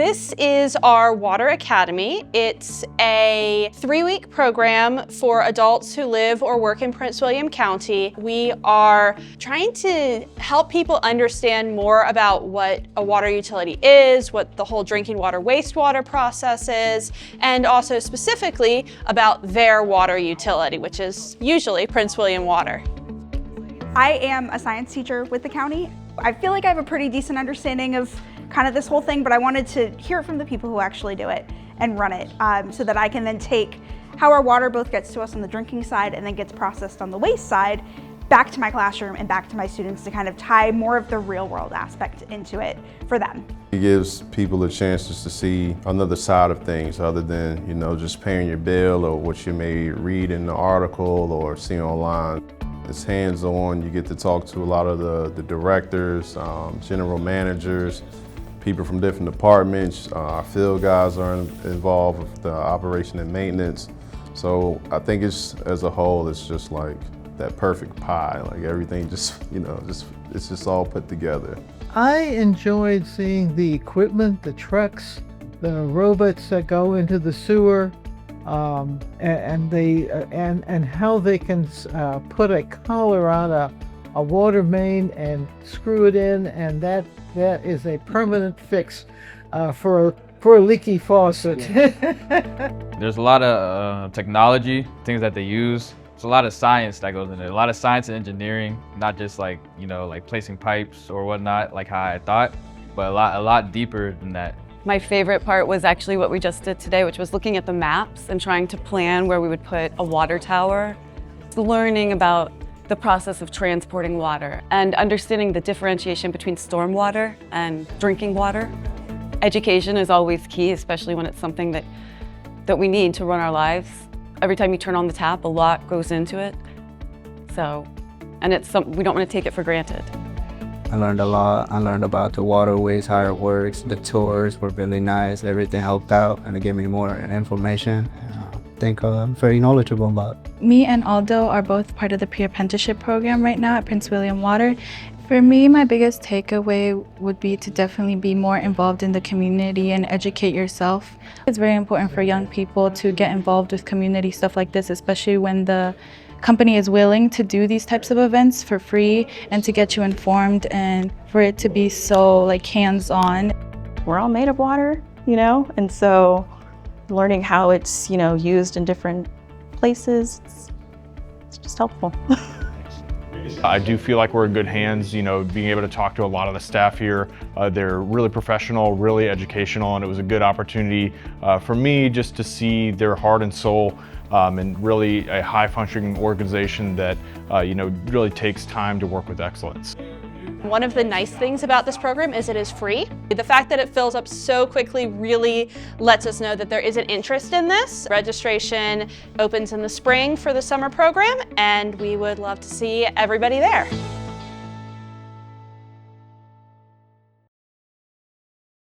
This is our Water Academy. It's a 3-week program for adults who live or work in Prince William County. We are trying to help people understand more about what a water utility is, what the whole drinking water wastewater process is, and also specifically about their water utility, which is usually Prince William Water. I am a science teacher with the county. I feel like I have a pretty decent understanding of kind of this whole thing, but I wanted to hear it from the people who actually do it and run it so that I can then take how our water both gets to us on the drinking side and then gets processed on the waste side back to my classroom and back to my students to kind of tie more of the real world aspect into it for them. It gives people a chance just to see another side of things other than, just paying your bill or what you may read in the article or see online. It's hands-on. You get to talk to a lot of the directors, general managers, people from different departments. Our field guys are involved with the operation and maintenance. So I think as a whole, it's just like that perfect pie. Like everything just, it's just all put together. I enjoyed seeing the equipment, the trucks, the robots that go into the sewer, and how they can put a collar on a water main and screw it in, and that is a permanent fix for a leaky faucet. There's a lot of technology, things that they use. There's a lot of science that goes into it. A lot of science and engineering, not just like placing pipes or whatnot, like how I thought, but a lot deeper than that. My favorite part was actually what we just did today, which was looking at the maps and trying to plan where we would put a water tower. Learning about the process of transporting water and understanding the differentiation between stormwater and drinking water. Education is always key, especially when it's something that we need to run our lives. Every time you turn on the tap, a lot goes into it. And it's we don't want to take it for granted. I learned a lot. I learned about the waterways, how it works. The tours were really nice. Everything helped out and it gave me more information. I think I'm very knowledgeable about. Me and Aldo are both part of the pre-apprenticeship program right now at Prince William Water. For me, my biggest takeaway would be to definitely be more involved in the community and educate yourself. It's very important for young people to get involved with community stuff like this, especially when the company is willing to do these types of events for free and to get you informed and for it to be so hands-on. We're all made of water, and so learning how it's, used in different places, it's just helpful. I do feel like we're in good hands, being able to talk to a lot of the staff here. They're really professional, really educational, and it was a good opportunity for me just to see their heart and soul and really a high-functioning organization that really takes time to work with excellence. One of the nice things about this program is it is free. The fact that it fills up so quickly really lets us know that there is an interest in this. Registration opens in the spring for the summer program, and we would love to see everybody there.